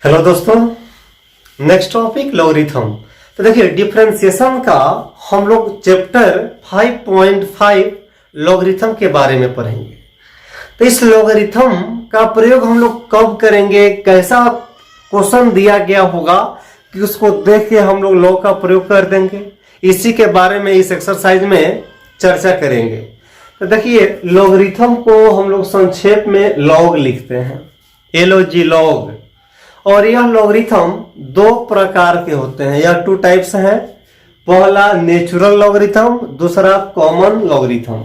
Hello दोस्तों, next topic logarithm. तो देखिए डिफरेंशिएशन का हम लोग चैप्टर 5.5 लॉगरिथम के बारे में पढ़ेंगे। तो इस लॉगरिथम का प्रयोग हम लोग कब करेंगे, कैसा क्वेश्चन दिया गया होगा कि उसको देख के हम लोग लॉग का प्रयोग कर देंगे, इसी के बारे में इस एक्सरसाइज में चर्चा करेंगे। तो देखिए लॉगरिथम को हम लोग संक्षेप में लॉग लिखते हैं, LOG लॉग। और यह लॉगरिथम दो प्रकार के होते हैं, यह 2 टाइप्स हैं। पहला नेचुरल लॉगरिथम, दूसरा कॉमन लॉगरिथम।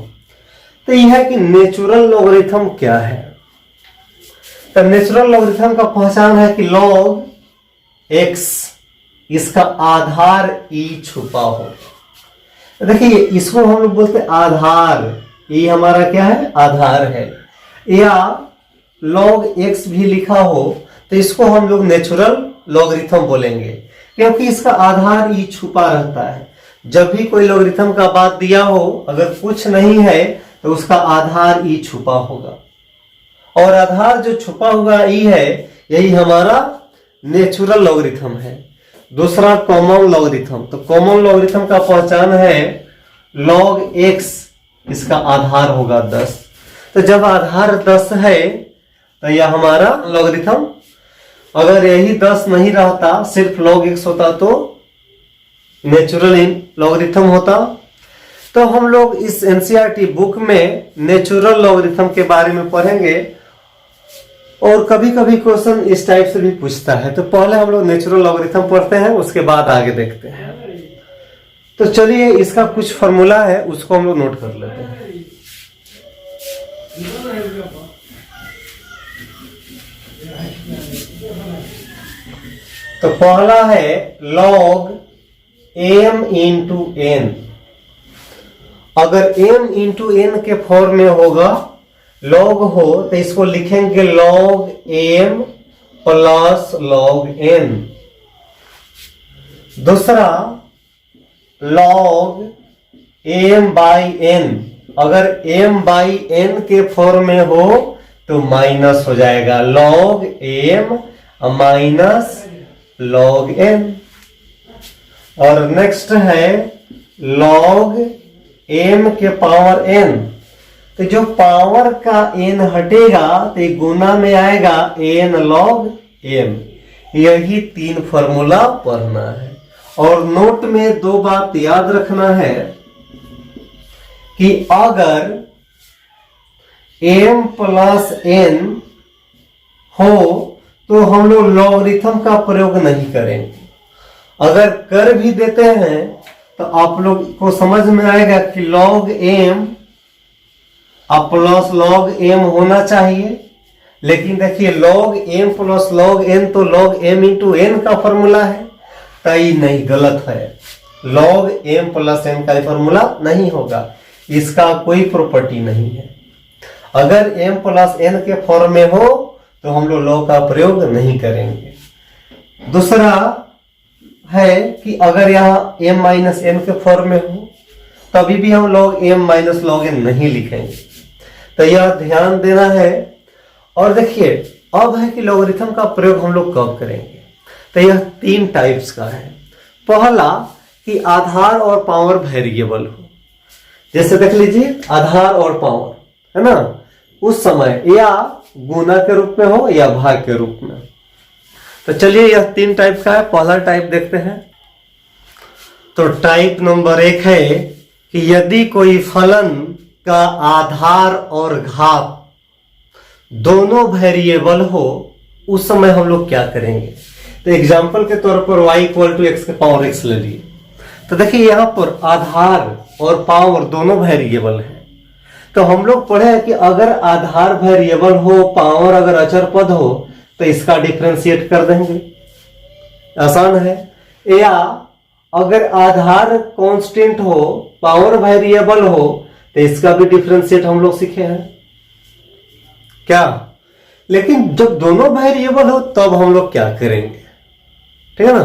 तो यह है कि नेचुरल लॉगरिथम क्या है। तो नेचुरल लॉगरिथम का पहचान है कि log x इसका आधार e छुपा हो। देखिए इसको हम लोग बोलते हैं आधार, ये हमारा क्या है, आधार है। या log x भी लिखा हो तो इसको हम लोग नेचुरल लॉगरिथम बोलेंगे, क्योंकि इसका आधार ई छुपा रहता है। जब भी कोई लॉगरिथम का बात दिया हो, अगर कुछ नहीं है तो उसका आधार ई छुपा होगा, और आधार जो छुपा हुआ ई है यही हमारा नेचुरल लॉगरिथम है। दूसरा कॉमन लॉगरिथम। तो कॉमन लॉगरिथम का पहचान है log x इसका आधार होगा 10। तो जब आधार 10 है तो यह हमारा लॉगरिथम। अगर यही 10 नहीं रहता, सिर्फ log x होता तो नेचुरल लॉगरिथम होता। तो हम लोग इस NCERT बुक में नेचुरल लॉगरिथम के बारे में पढ़ेंगे, और कभी कभी क्वेश्चन इस टाइप से भी पूछता है। तो पहले हम लोग नेचुरल लॉगरिथम पढ़ते हैं, उसके बाद आगे देखते हैं। तो चलिए इसका कुछ फॉर्मूला है, उसको हम लोग नोट कर लेते हैं। तो पहला है log m into n। अगर m into n के फॉर्म में होगा, log हो, तो इसको लिखेंगे log m plus log n। दूसरा log m by n। अगर m by n के फॉर्म में हो तो माइनस हो जाएगा, log m minus log n। और नेक्स्ट है log m के पावर n। तो जो पावर का n हटेगा तो ये गुना में आएगा n log m। यही 3 फॉर्मूला पढ़ना है। और नोट में 2 बात याद रखना है कि अगर m प्लस n हो तो हम लोग लॉगरिथम का प्रयोग नहीं करेंगे। अगर कर भी देते हैं तो आप लोग को समझ में आएगा कि log m plus log m होना चाहिए। लेकिन देखिए log m plus log n तो log m इंटू n का फॉर्मूला है, तो ये नहीं, गलत है। log m प्लस n का फॉर्मूला नहीं होगा, इसका कोई प्रॉपर्टी नहीं है। अगर m प्लस n के फॉर्म में हो तो हम लोग log का प्रयोग नहीं करेंगे। दूसरा है कि अगर यहाँ m माइनस n के फॉर्म में हो तभी भी हम log m minus log n नहीं लिखेंगे। तो यह ध्यान देना है। और देखिए अब है कि लॉगरिथम का प्रयोग हम लोग कब करेंगे। तो यह 3 टाइप्स का है। पहला कि आधार और पावर वेरिएबल हो, जैसे देख लीजिए आधार और पावर है ना, उस समय या गुना के रूप में हो या भाग के रूप में। तो चलिए यह 3 टाइप का है। पहला टाइप देखते हैं। तो टाइप नंबर 1 है कि यदि कोई फलन का आधार और घात दोनों वेरिएबल हो, उस समय हम लोग क्या करेंगे। तो एग्जांपल के तौर पर y इक्वल टू x के पावर x ले लिए। तो देखिए यहां पर आधार और पावर दोनों वेरिएबल है। तो हम लोग पढ़े हैं कि अगर आधार वेरिएबल हो, पावर अगर अचर पद हो, तो इसका डिफरेंशिएट कर देंगे, आसान है। या अगर आधार कांस्टेंट हो, पावर वेरिएबल हो, तो इसका भी डिफरेंशिएट हम लोग सीखे हैं क्या। लेकिन जब दोनों वेरिएबल हो तब हम लोग क्या करेंगे, ठीक है ना,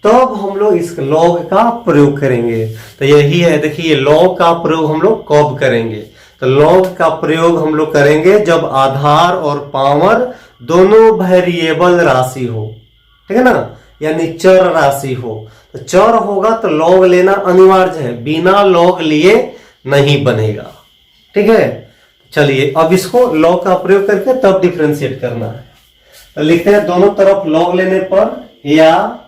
तब हम लोग इस log का प्रयोग करेंगे। तो यही है, देखिए log का प्रयोग हम लोग कब करेंगे। तो log का प्रयोग हम लोग करेंगे जब आधार और पावर दोनों वेरिएबल राशि हो, ठीक है ना, यानी चर राशि हो। तो चर होगा तो लॉग लेना अनिवार्य है, बिना लॉग लिए नहीं बनेगा, ठीक है। चलिए अब इसको लॉग का प्रयोग करके तब डिफरेंशिएट करना है। तो लिखते हैं दोनों तरफ लॉग लेने पर या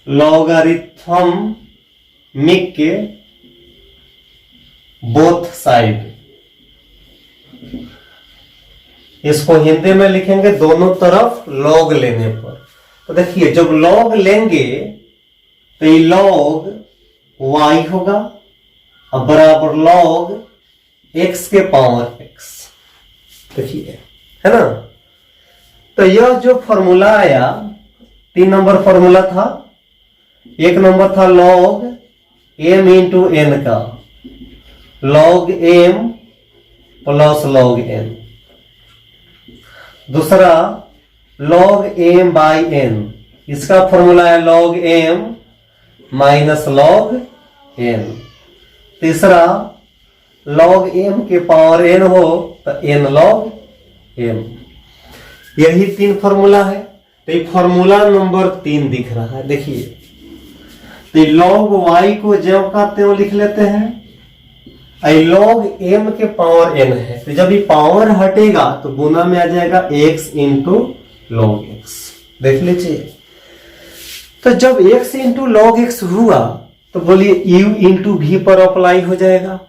लॉगरिथमिक के बोथ साइड, इसको हिंदी में लिखेंगे दोनों तरफ लॉग लेने पर। तो देखिए जब लॉग लेंगे तो ये लॉग y होगा और बराबर लॉग x के पावर x, देखिए है ना। तो यह जो फॉर्मूला आया 3 नंबर फॉर्मूला था, एक नंबर था लॉग m इंटू n का, log m plus log n, दूसरा log m बाई n, इसका फॉर्मूला है log m minus log n, तीसरा log m के पावर n हो तो n log m। यही 3 फॉर्मूला है। तो ये फॉर्मूला नंबर 3 दिख रहा है, देखिए। तो log y को ज्यों का त्यों लिख लेते हैं, log m के पावर n है, तो जब ये पावर हटेगा तो गुना में आ जाएगा x इंटू log x, देख लीजिए। तो जब x इंटू log x हुआ तो बोलिए u इंटू v पर अप्लाई हो जाएगा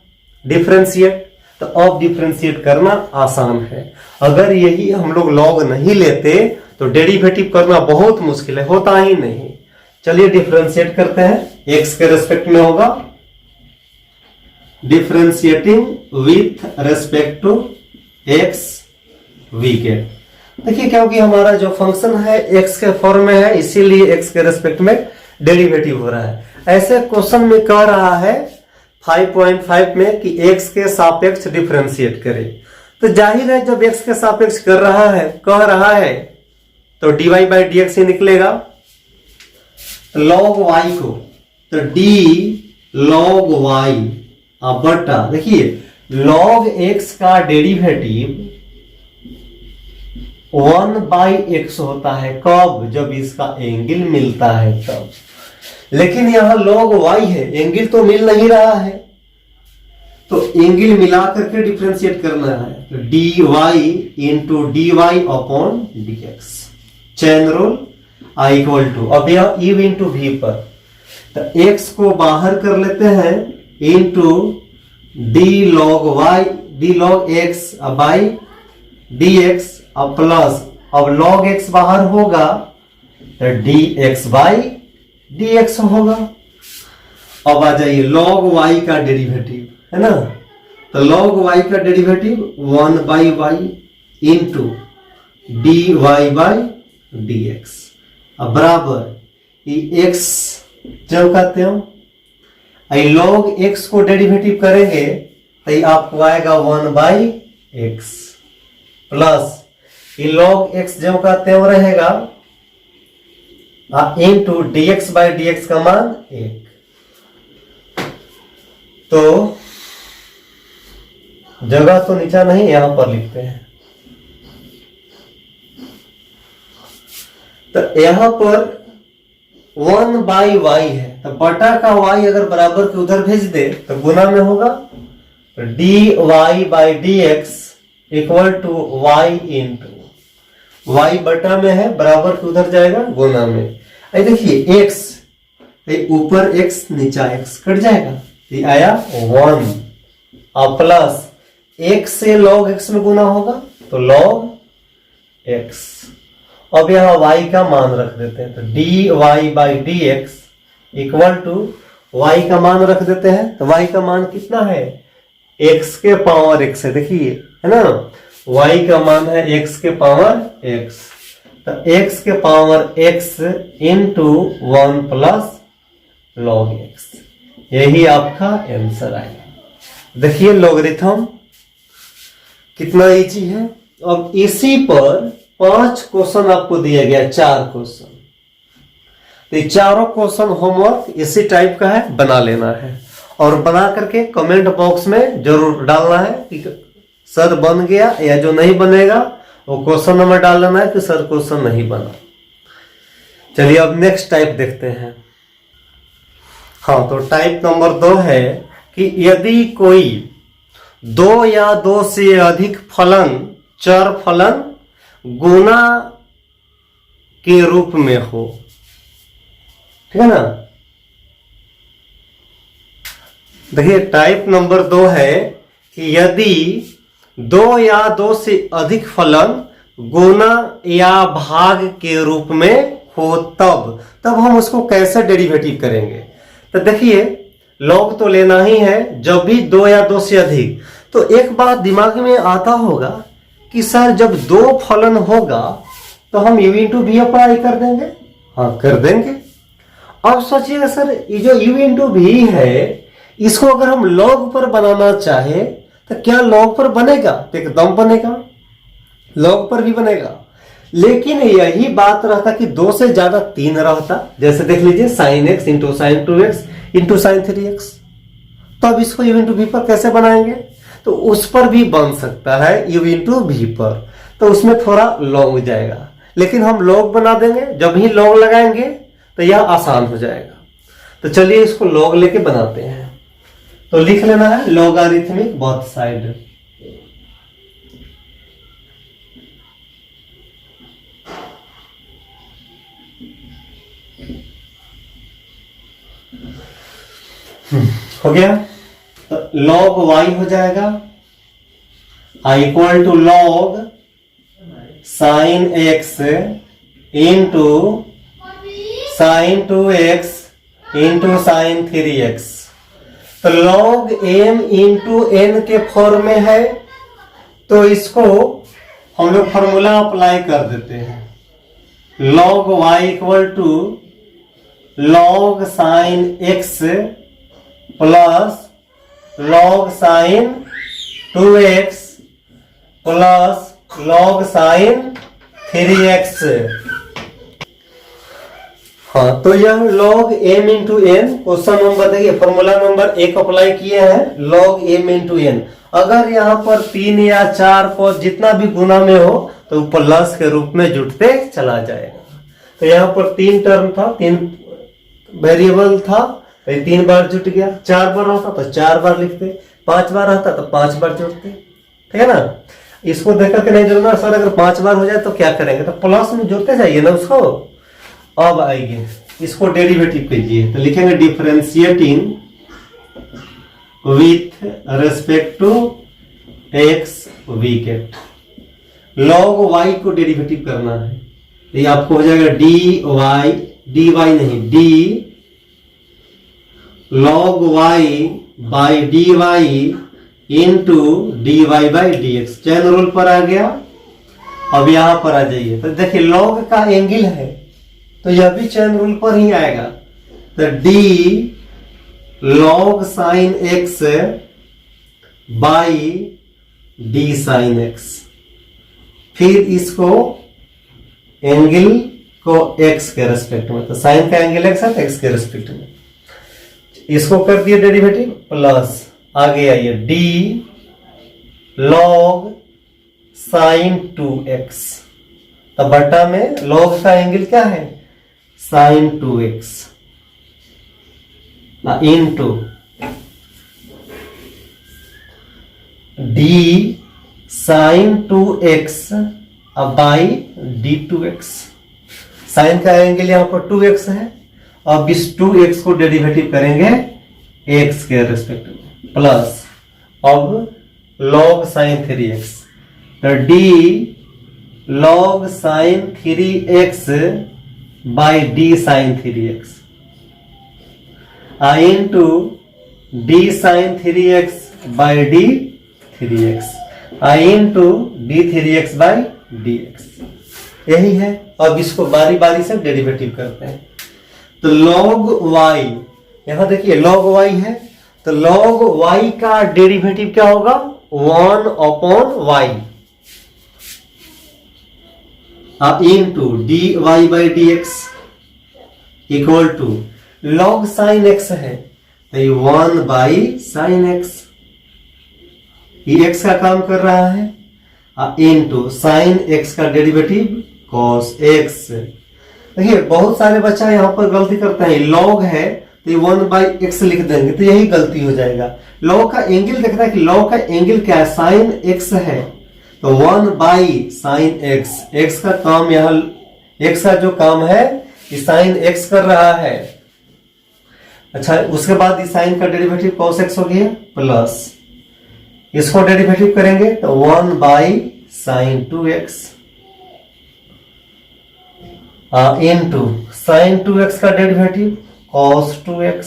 डिफरेंशिएट। तो अब डिफरेंशिएट करना आसान है। अगर यही हम लोग log नहीं लेते तो डेरिवेटिव करना बहुत मुश्किल है, होता ही नहीं। चलिए डिफरेंशिएट करते हैं, x के रेस्पेक्ट में होगा differentiating with respect to x v के। देखिए क्योंकि हमारा जो फंक्शन है x के फॉर्म में है, इसीलिए x के रेस्पेक्ट में डेरिवेटिव हो रहा है। ऐसे क्वेश्चन में कह रहा है 5.5 में कि x के सापेक्ष डिफरेंशिएट करें, तो जाहिर है जब x के सापेक्ष कर रहा है, कह रहा है, तो dy बाई डी एक्स ही निकलेगा। log y को तो d log y बटा, देखिए log x का डेरिवेटिव 1 बाई x होता है, कब? जब इसका एंगल मिलता है तब। लेकिन यहां log y है, एंगल तो मिल नहीं रहा है, तो एंगल मिला करके डिफरेंशिएट करना है। तो dy into D Y upon D X, chain rule I equal to, अब यह u इंटू v पर, तो x को बाहर कर लेते हैं into D log y, D log x by D X, अब प्लस, अब log x बाहर होगा तो dx बाई dx होगा। अब आ जाइए log y का डेरिवेटिव, है ना। तो log y का derivative 1 by Y into D Y by D X, अब बराबर ये x जो कहते हो, log x को डेरिवेटिव करेंगे तो ये आपको आएगा 1 बाई एक्स, प्लस ये log x जो कहते हो रहेगा इंटू dx बाई dx का मान 1। तो जगह तो नीचा नहीं, यहां पर लिखते हैं। तो यहां पर 1 बाई वाई है, तो बटा का y अगर बराबर के उधर भेज दे तो गुना में होगा, तो dy by dx equal to y into, y बटा में है, बराबर के उधर जाएगा गुना में। देखिए x, ऊपर x नीचा x कट जाएगा, ये आया 1, और प्लस x से log x में गुना होगा तो log x। अब यहां y का मान रख देते हैं, तो dy by D x equal to y का मान रख देते हैं। तो y का मान कितना है? x के पावर x है, देखिए है ना, y का मान है x के पावर x, तो x के power x into 1 plus log x, यही आपका आंसर आएगा। देखिए लॉगरिथम कितना इजी है। अब इसी पर 5 क्वेश्चन आपको दिया गया, 4 क्वेश्चन, तो ये चारों क्वेश्चन होमवर्क इसी टाइप का है, बना लेना है और बना करके कमेंट बॉक्स में जरूर डालना है कि सर बन गया, या जो नहीं बनेगा वो क्वेश्चन नंबर डाल देना है कि सर क्वेश्चन नहीं बना। चलिए अब नेक्स्ट टाइप देखते हैं। हाँ, तो टाइप नंबर 2 है कि यदि कोई 2 या 2 से अधिक फलन चर फलन गुना के रूप में हो, ठीक है ना। देखिए टाइप नंबर 2 है कि यदि 2 या 2 से अधिक फलन गुना या भाग के रूप में हो तब हम उसको कैसे डेरिवेटिव करेंगे। तो देखिए लॉग तो लेना ही है, जब भी 2 या 2 से अधिक। तो एक बात दिमाग में आता होगा कि सर जब 2 फलन होगा तो हम u इंटू वी अप्लाई कर देंगे। हाँ कर देंगे। अब सोचिएगा सर ये जो u इंटू वी है इसको अगर हम लॉग पर बनाना चाहे तो क्या लॉग पर बनेगा? तो एकदम बनेगा, लॉग पर भी बनेगा। लेकिन यही बात रहता कि 2 से ज्यादा 3 रहता, जैसे देख लीजिए sin x into sine 2x into sine 3x। तो अब इसको u इंटू वी पर कैसे बनाएंगे? तो उस पर भी बन सकता है u इंटू वी पर, तो उसमें थोड़ा लॉन्ग जाएगा, लेकिन हम लॉग बना देंगे। जब ही लॉग लगाएंगे तो यह आसान हो जाएगा। तो चलिए इसको लॉग लेके बनाते हैं। तो लिख लेना है लॉगरिथमिक बोथ साइड। हो गया। तो log y हो जाएगा equal to log sine x into sine 2x into sine 3x। तो log m इंटू n के फॉर्म में है, तो इसको हम लोग फॉर्मूला अप्लाई कर देते हैं। log y equal to log sine x plus log sine 2x plus log sine 3x। हाँ, तो यह log m into n question number देखिए फॉर्मूला नंबर 1 अप्लाई किए हैं log m इंटू n। अगर यहाँ पर 3 या 4 पद जितना भी गुना में हो तो प्लस के रूप में जुटते चला जाएगा। तो यहाँ पर 3 टर्म था, 3 वेरिएबल था, तो 3 बार जुट गया। 4 बार रहता तो 4 बार लिखते, 5 बार रहता तो 5 बार जुटते, ठीक है ना। इसको देखकर के नहीं जुड़ना सर, अगर 5 बार हो जाए तो क्या करेंगे? तो प्लस में जुड़ते जाइए ना उसको। अब आइए इसको डेरिवेटिव कीजिए, तो लिखेंगे differentiating with respect to x we get. Log y को डेरिवेटिव करना है, तो ये आपको हो जाएगा डी वाई नहीं d log y by d y into D Y by D x. Chain rule पर आ गया। अब यहां पर आ जाइए, तो देखिए log का एंगल है तो यह भी चैन रूल पर ही आएगा। तो d log sine x by d sine x। फिर इसको एंगल को x के रेस्पेक्ट में, तो साइन का एंगल x है तो x के रेस्पेक्ट में इसको कर दिए डेरिवेटिव। प्लस आगे आइए डी log साइन 2x, तो बटा में log का एंगल क्या है? Sine 2x into d sine 2x by d 2x। Sine का एंगल यहां पर 2x है। अब इस 2x को डेरिवेटिव करेंगे x के रेस्पेक्ट में। प्लस अब log साइन 3x, तो d log sine 3x by d sine 3x into d sine 3x by d 3x into d 3x by D x. यही है। अब इसको बारी बारी से डेरिवेटिव करते हैं। तो log y, यहां देखिए log y है, तो log y का डेरिवेटिव क्या होगा? 1 upon y into D Y by D x equal to log sine x है तो ये 1 बाई साइन x। ये x का काम कर रहा है इनटू साइन एक्स का डेरिवेटिव कॉस एक्स। देखिए बहुत सारे बच्चा यहाँ पर गलती करते हैं, लॉग है तो ये 1/x लिख देंगे तो यही गलती हो जाएगा। लॉग का एंगल देखना है कि लॉग का एंगल क्या है, साइन एक्स है तो 1/sin x। x का काम यहाँ, x का जो काम है ये साइन x कर रहा है। अच्छा उसके बाद इस साइन का डेरिवेटिव cos x हो गया प्लस इसको डेरिवेटिव करेंगे तो 1/sin 2x into sine 2x का derivative cos 2x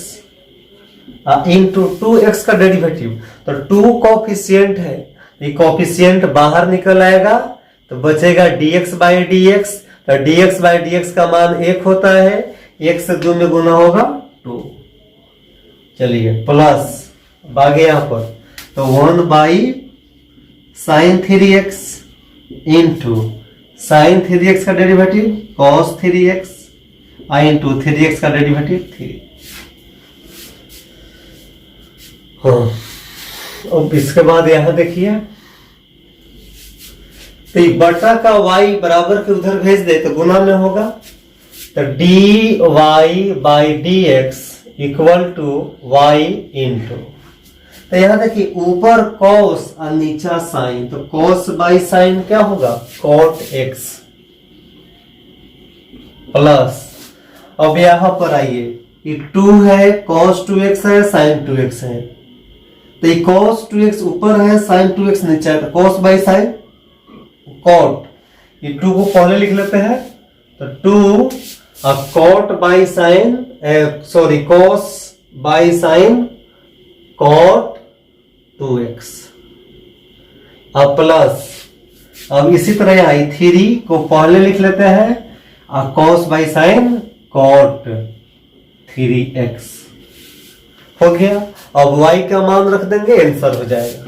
into 2x का डेरिवेटिव। तो 2 कोफिशिएंट है, ये कोफिशिएंट बाहर निकल आएगा तो बचेगा dx बाई dx। तो dx बाई dx का मान 1 होता है, 1 से 2 में गुना होगा 2। चलिए प्लस बागे यहां पर तो 1/sin 3x into sine 3x का derivative cos 3x into 3x का डेरिवेटिव 3। हाँ अब इसके बाद यहां देखिए तो बटा का y बराबर के उधर भेज दे तो गुना में होगा तो dy by dx equal to y into, तो यहां देखिए ऊपर cos और नीचा साइन, तो cos बाई साइन क्या होगा cot x प्लस अब यहां पर आइए ये 2 है cos 2x है sin 2x है तो ये cos 2x ऊपर है sin 2x नीचे है तो cos बाई साइन cot, ये 2 को पहले लिख लेते हैं तो 2 cot by sine sorry cos by sine cot 2x अब प्लस अब इसी तरह यहाँ 3 को पहले लिख लेते हैं और cos by sine cot 3x हो गया। अब y का मान रख देंगे आंसर हो जाएगा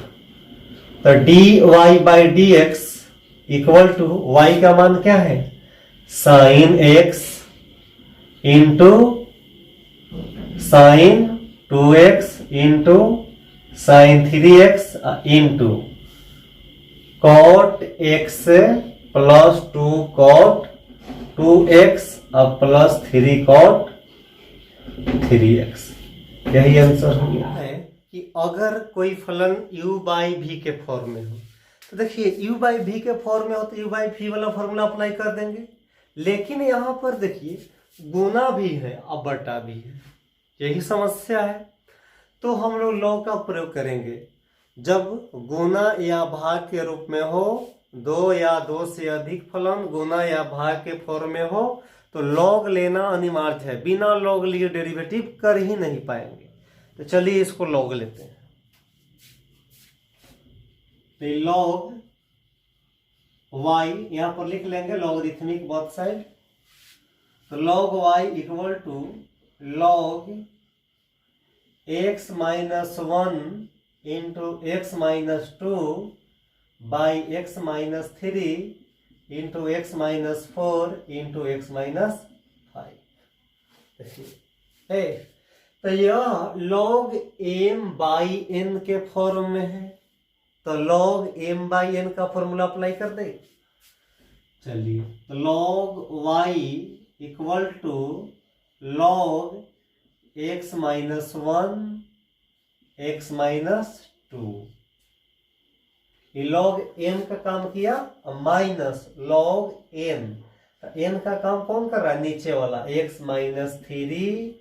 तो dy by dx equal to y का मान क्या है sine x into sine 2x into sine 3x into cot x plus 2 cot 2x अब प्लस 3 cot 3x। यही आंसर हो गया है कि अगर कोई फलन u बाई v के फॉर्म में हो तो देखिए u बाई v के फॉर्म में हो तो u बाई v वाला फॉर्मूला अप्लाई कर देंगे, लेकिन यहां पर देखिए गुना भी है और बटा भी है, यही समस्या है। तो हम लोग लॉग का प्रयोग करेंगे जब गुना या भाग के रूप में हो, 2 या 2 से अधिक फलन गुना या भाग के फॉर्म में हो तो लॉग लेना अनिवार्य है, बिना लॉग लिए डेरिवेटिव कर ही नहीं पाएंगे। तो चलिए इसको लॉग लेते हैं तो लॉग y यहां पर लिख लेंगे लॉगरिथमिक बोथ साइड तो log y equal to log x minus 1 into x minus 2 by x minus 3 into x minus 4 into x minus 5। तो यह log m बाई n के फॉर्म में है तो log m बाई n का formula apply कर दे। चलिए तो log y equal to log x minus 1 x minus 2, ये log m का काम किया माइनस log n, n का काम कौन कर रहा है नीचे वाला x माइनस 3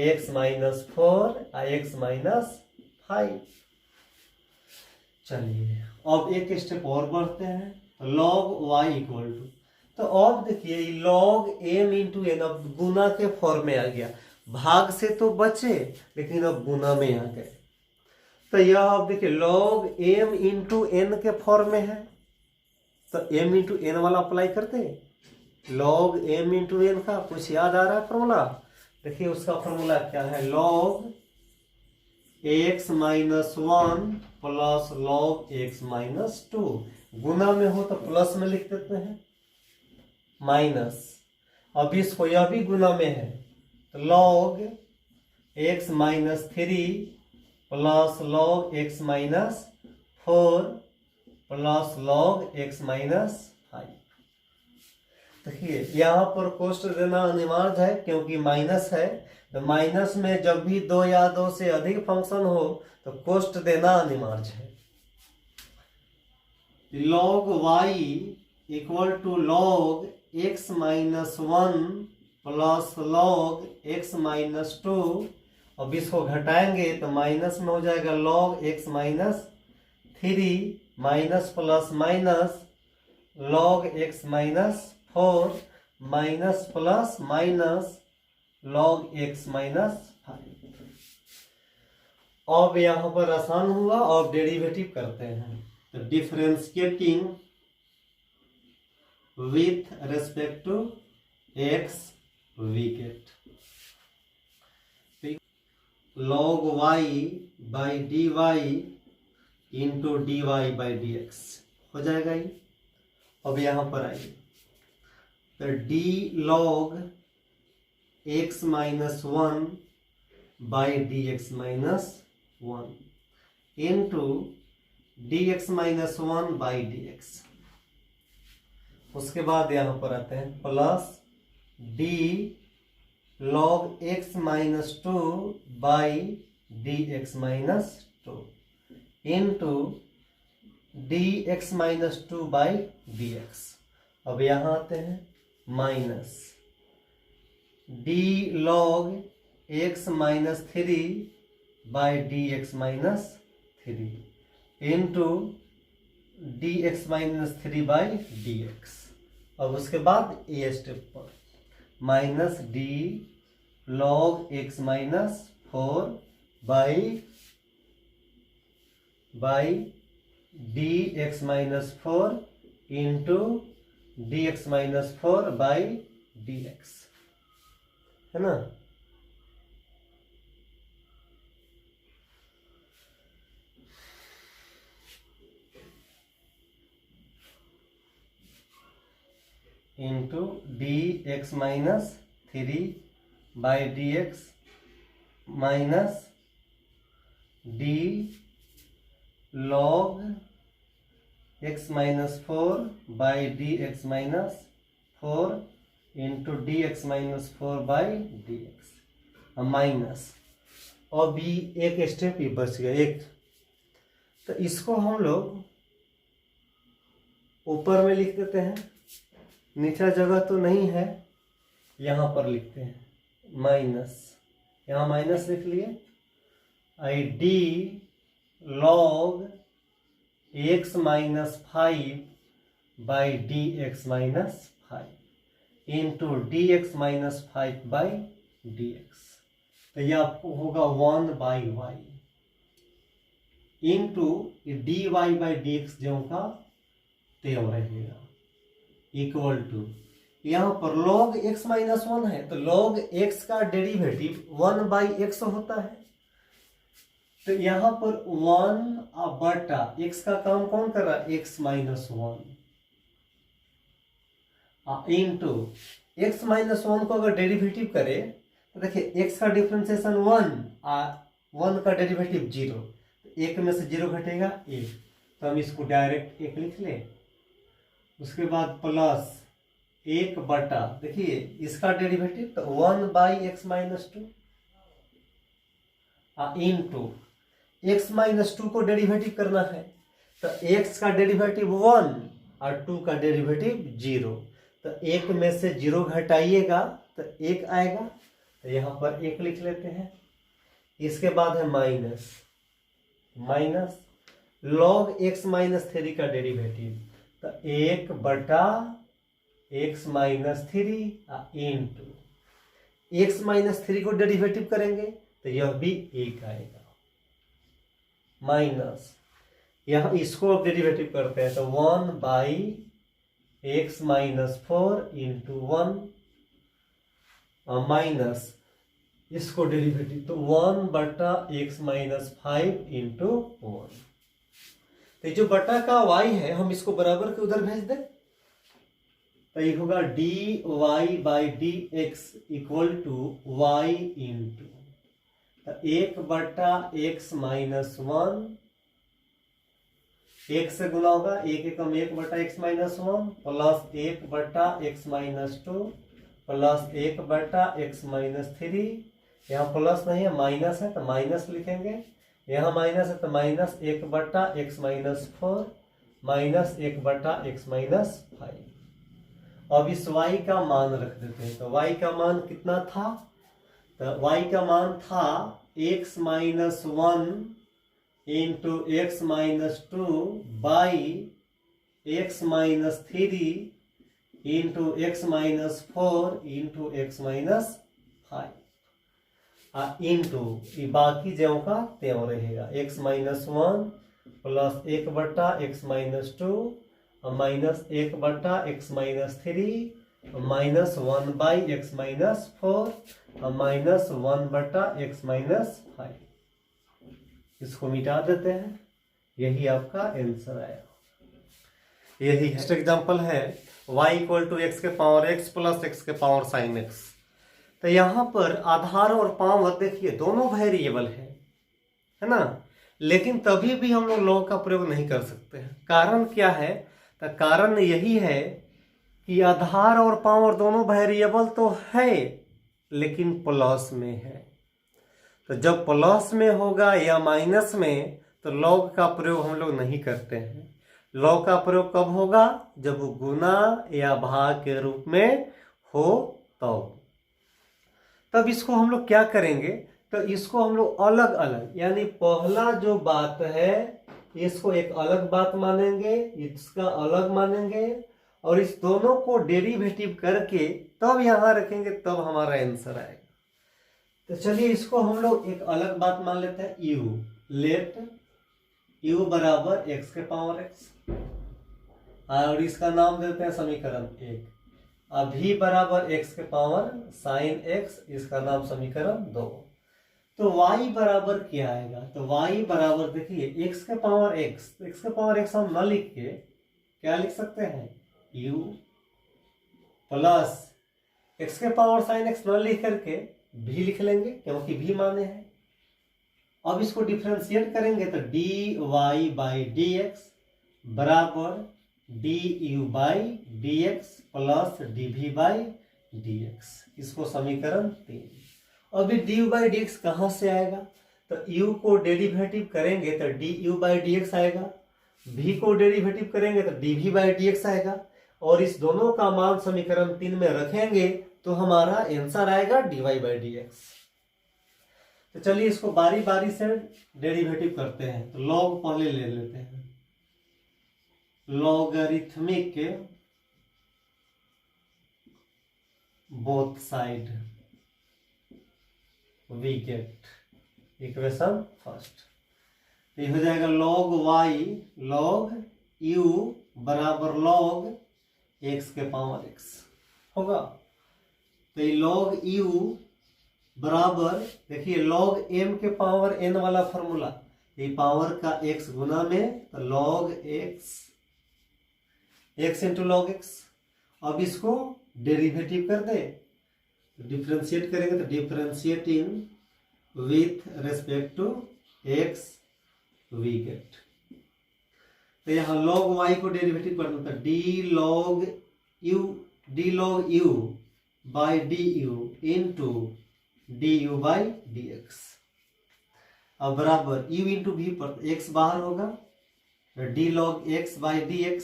x माइनस 4 और x माइनस 5। चलिए अब एक स्टेप और बढ़ते हैं तो log y इक्वल टू, तो अब देखिए log m इंटू n अब गुना के फॉर्म में आ गया, भाग से तो बचे लेकिन अब गुना में आ गए। तो यह अब देखिए log m इंटू n के फॉर्म में है तो m इंटू n वाला अप्लाई करते हैं, log m इंटू n का कुछ याद आ रहा है फॉर्मूला, देखिए उसका फॉर्मूला क्या है log x minus 1 plus log x minus 2, गुना में हो तो प्लस में लिख देते हैं माइनस, अब इसको यह भी गुना में है तो log x minus 3 plus log x minus 4 plus log x minus 5। देखिए यहाँ पर कोष्ट देना अनिवार्य है क्योंकि माइनस है, तो माइनस में जब भी 2 या 2 से अधिक फंक्शन हो तो कोष्ट देना अनिवार्य है। Log y equal to log x minus 1 plus log x minus 2। अब इसको घटाएंगे तो माइनस में हो जाएगा log x minus 3 minus plus minus log x minus 4 minus plus minus log x minus 5। अब यहां पर आसान हुआ। अब डेरिवेटिव करते हैं, तो differentiating with respect to x we get log y by d y into D Y by D x हो जाएगा ये। अब यहां पर आइए, तो D log x minus 1 by D x minus 1 into d x minus 1 by D x. उसके बाद यहां पर आते हैं plus d log x minus 2 by D x minus 2 into d x minus 2 by D X. अब यहां आते हैं minus D log x minus 3 by D x minus 3 into d x minus 3 by D X. अब उसके बाद ये step पर minus D log x minus 4 by D x minus 4 into d x minus 4 by D x, है ना। Into d x minus 3 by D x minus D log x minus 4 by D x minus 4 into d x minus 4 by D x minus. और भी एक step ही बच गया एक, तो इसको हम लोग ऊपर में लिख देते हैं, नीचा जगह तो नहीं है, यहां पर लिखते हैं माइनस, यहां माइनस लिख लिए। आई d log x minus 5 by D x minus 5 into d x minus 5 by D x. तो यह होगा 1 by Y into D Y by D x जो का त्यों रहेगा इक्वल टू, यहां पर log x माइनस 1 है तो log x का डेरिवेटिव 1 बाई एक्स होता है। तो यहां पर 1 बटा x का काम कौन कर रहा है, x minus 1 into x minus 1 को अगर डेरिवेटिव करे तो देखिए x का डिफरेंशिएशन 1 का डेरिवेटिव 0, तो 1 में से 0 घटेगा 1, तो हम इसको डायरेक्ट 1 लिख ले। उसके बाद प्लस 1 बटा, देखिए इसका डेरिवेटिव तो 1 by x minus 2 into x minus 2 को डेरिवेटिव करना है तो x का डेरिवेटिव 1 और 2 का डेरिवेटिव 0, तो 1 में से 0 घटाइएगा तो 1 आएगा, तो यहां पर 1 लिख लेते हैं। इसके बाद है माइनस लॉग एक्स माइनस 3 का डेरिवेटिव, तो 1 बटा x minus 3 into x minus 3 को डेरिवेटिव करेंगे तो यह भी 1 आएगा, माइनस यहां इसको अब डेरिवेटिव करते हैं तो 1 by x minus 4 into 1 minus इसको डेरिवेटिव तो 1 बटा एक्स माइनस 5 इंटू 1। तो जो बटा का y है हम इसको बराबर के उधर भेज दें, तो ये होगा d Y by D x equal to y into 1 बटा एक्स माइनस 1 एक से गुना होगा, एक एकम 1/x-1 plus 1/x-2 plus 1/x-3। यहाँ प्लस नहीं है माइनस है तो माइनस लिखेंगे, यहाँ माइनस है तो माइनस 1/x-4 माइनस 1/x-5। अब इस y का मान रख देते हैं। तो y का मान कितना था? तो y का मान था x-1 into x-2 by x-3 into x-4 into x-5 into बाकी ज्यों का त्यों रहेगा। x-1 plus 1/x-2 minus 1/x-3 minus 1/x-4 minus 1/x-5। इसको मिटा देते हैं, यही आपका आंसर आया। यही नेक्स्ट एग्जांपल है y इक्वल टू x के पावर x प्लस x के पावर साइन x। तो यहाँ पर आधार और पावर देखिए दोनों वेरिएबल है ना, लेकिन तभी भी हम लोग लॉग का प्रयोग नहीं कर सकते हैं। कारण क्या है? तो कारण यही है कि आधार और पावर दोनों वेरिएबल तो है लेकिन प्लस में है। तो जब प्लस में होगा या माइनस में तो लॉग का प्रयोग हम लोग नहीं करते हैं। लॉग का प्रयोग कब होगा? जब वो गुना या भाग के रूप में हो तब इसको हम लोग क्या करेंगे? तो इसको हम लोग अलग अलग, यानी पहला जो बात है इसको एक अलग बात मानेंगे, इसका अलग मानेंगे और इस दोनों को डेरिवेटिव करके तब यहां रखेंगे, तब हमारा आंसर आएगा। तो चलिए इसको हम लोग एक अलग बात मान लेते हैं। u लेट u बराबर x के पावर x और इसका नाम देते हैं समीकरण 1। अब v बराबर x के पावर साइन x, इसका नाम समीकरण 2। तो y बराबर क्या आएगा? तो y बराबर देखिए x के पावर x, x के पावर x हम न लिख के क्या लिख सकते हैं? u प्लस x के पावर साइन x न लिख करके v लिख लेंगे क्योंकि v माने हैं। अब इसको डिफरेंशिएट करेंगे तो dy बाई dx बराबर du by dx plus dv by dx, इसको समीकरण 3। अभी du बाई dx कहाँ से आएगा? तो u को डेरिवेटिव करेंगे तो du बाई dx आएगा, v को डेरिवेटिव करेंगे तो dv बाई dx आएगा और इस दोनों का मान समीकरण 3 में रखेंगे तो हमारा आंसर आएगा dy बाई dx। तो चलिए इसको बारी बारी से डेरिवेटिव करते हैं। तो लॉग पहले ले लेते हैं, logarithmic both side we get equation first. ये हो जाएगा log y log u बराबर log x के पावर x होगा। तो ये log u बराबर देखिए log m के पावर n वाला फॉर्मूला, ये पावर का x गुना में तो log x into log x। अब इसको डेरिवेटिव कर दे, डिफरेंशिएट करेंगे तो differentiating with respect to x we get. तो यहाँ log y को डेरिवेटिव करना था d log u by du into du by dx। अब बराबर u इंटू v पर x बाहर होगा d log x by dx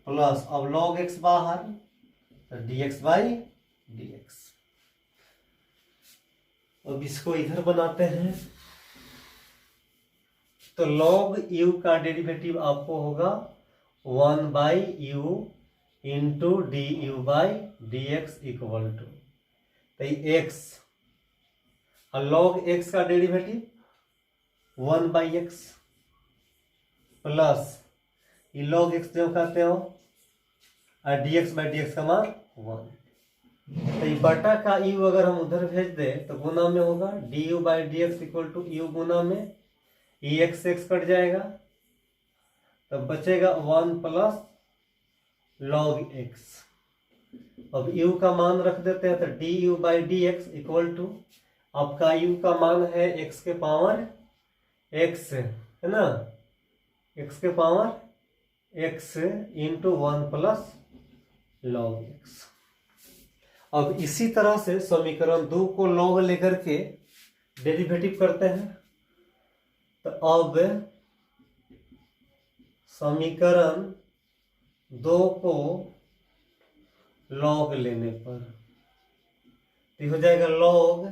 plus अब log x बाहर dx बाई dx। अब इसको इधर बनाते हैं तो log u का डेरिवेटिव आपको होगा 1 by u into du by dx equal to x और log x का डेरिवेटिव 1 बाई x प्लस ये log x जो कहते हो और dx बाई dx का मान 1। तो ये बटा का u अगर हम उधर भेज दे तो गुना में होगा du by dx equal to u गुना में x कट जाएगा तब बचेगा 1 प्लस log x। अब u का मान रख देते हैं तो du by dx equal to आपका u का मान है x के पावर x है ना, एक्स के power x into 1 plus log x. अब इसी तरह से समीकरण 2 को लॉग लेकर के डेरिवेटिव करते हैं। तो अब समीकरण 2 को लॉग लेने पर तो हो जाएगा लॉग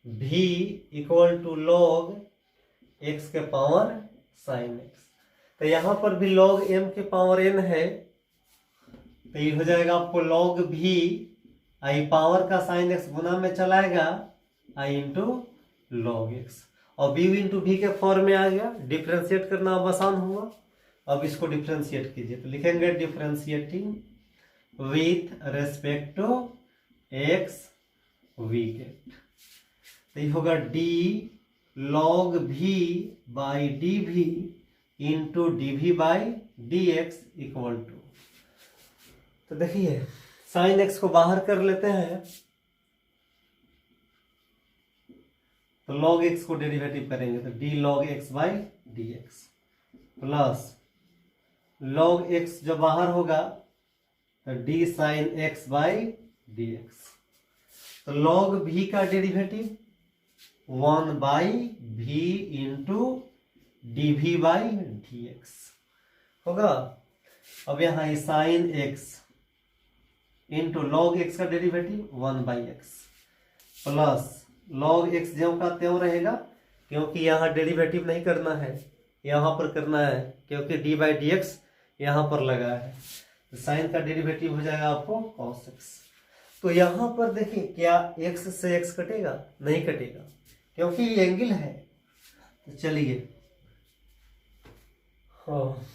भी इक्वल टू लॉग एक्स के पावर साइन एक्स। तो यहां पर भी लॉग एम के पावर एन है, तो ये हो जाएगा आपको लॉग भी आई पावर का साइन एक्स गुना में चलाएगा आई इंटू लॉग एक्स, और बी इंटू भी के फॉर्म में आ गया। डिफ्रेंशिएट करना अब आसान हुआ। अब इसको डिफ्रेंशिएट कीजिए तो लिखेंगे differentiating with respect to x we get, तो ये होगा d log v by d v into D भी by D x equal to, तो देखिए साइन एक्स को बाहर कर लेते हैं तो लॉग एक्स को डेरिवेटिव करेंगे तो D log X by D X plus log X जब बाहर होगा तो D sine X by D x, तो लॉग भी का derivative 1 by B into D भी बाई डी एक्स होगा। अब यहाँ sine x into log X का derivative 1 by X plus log X ज्यों का त्यों रहेगा, क्योंकि यहाँ डेरिवेटिव नहीं करना है, यहाँ पर करना है, क्योंकि डी बाई डी एक्स यहाँ पर लगा है। तो साइन का डेरिवेटिव हो जाएगा आपको कॉस एक्स। तो यहाँ पर देखिए क्या एक्स से एक्स कटेगा? नहीं कटेगा, क्योंकि ये एंगल है। तो चलिए हाँ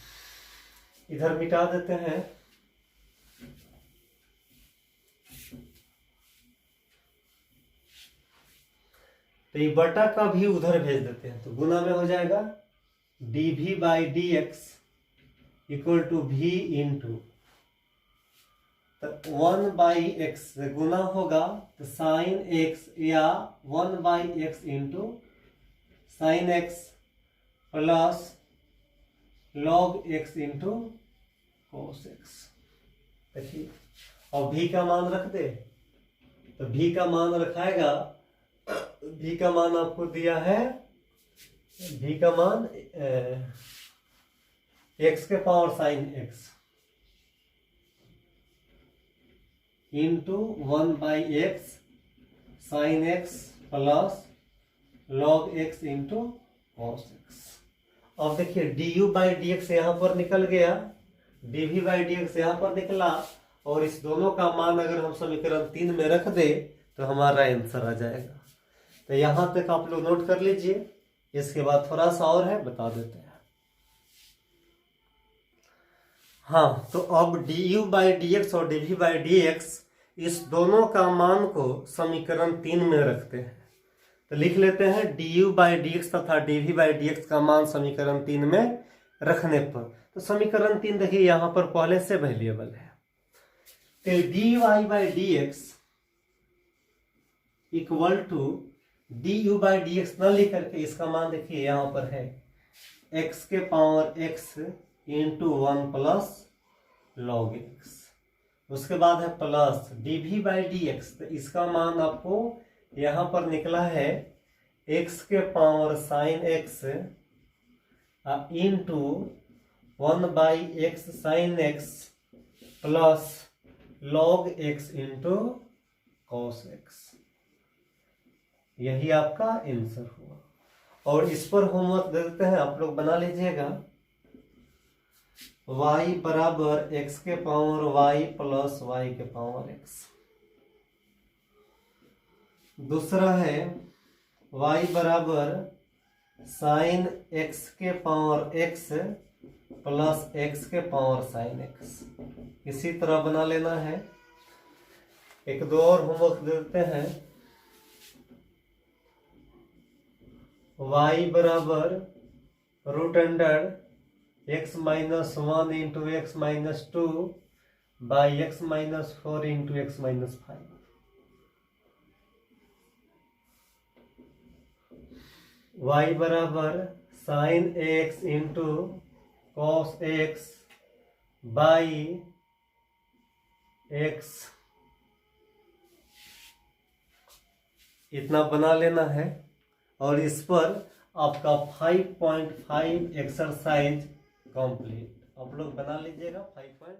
इधर मिटा देते हैं। तो ये बटा का भी उधर भेज देते हैं, तो गुना में हो जाएगा डी भी by D x equal to v into, तो 1 बाई एक्स से गुना होगा तो साइन एक्स या 1 by x into sine x plus log x into cos x. देखिए और भी का मान रख दे तो भी का मान रखाएगा, भी का मान आपको दिया है, भी का मान एक्स के power sine x into 1 by x sine x plus log x into cos x. अब देखिए d you by D x यहाँ पर निकल गया, d we by D x यहाँ पर निकला, और इस दोनों का मान अगर हम समीकरण 3 में रख दे तो हमारा आंसर आ जाएगा। तो यहां तक आप लोग नोट कर लीजिए, इसके बाद थोड़ा सा और है बता देते हैं। हाँ तो अब D you by D X और D we by D X इस दोनों का मान को समीकरण 3 में रखते हैं। तो लिख लेते हैं D you by D X तथा D we by D X का मान समीकरण 3 में रखने पर, तो समीकरण 3 देखिए यहां पर पहले से वेरिएबल है। तो d Y by D x equal to d you by D x न लिख करके इसका मान देखिए यहां पर है एक्स के power x into 1 plus log x, उसके बाद है प्लस डी भी बाई डी एक्स, तो इसका मान आपको यहां पर निकला है एक्स के power sine x into 1 by x sine x plus log x into cos x. यही आपका आंसर हुआ। और इस पर होमवर्क दे देते हैं, आप लोग बना लीजिएगा। y बराबर x के पावर y प्लस y के पावर x। दूसरा है y बराबर साइन x के पावर x प्लस x के पावर साइन x। इसी तरह बना लेना है। एक दो और होमवर्क दे देते हैं। y बराबर root under x minus 1 into x minus 2 by x minus 4 into x minus 5। y बराबर sine x into cos x by x, इतना बना लेना है। और इस पर आपका 5.5 एक्सरसाइज कंप्लीट। आप लोग बना लीजिएगा 5.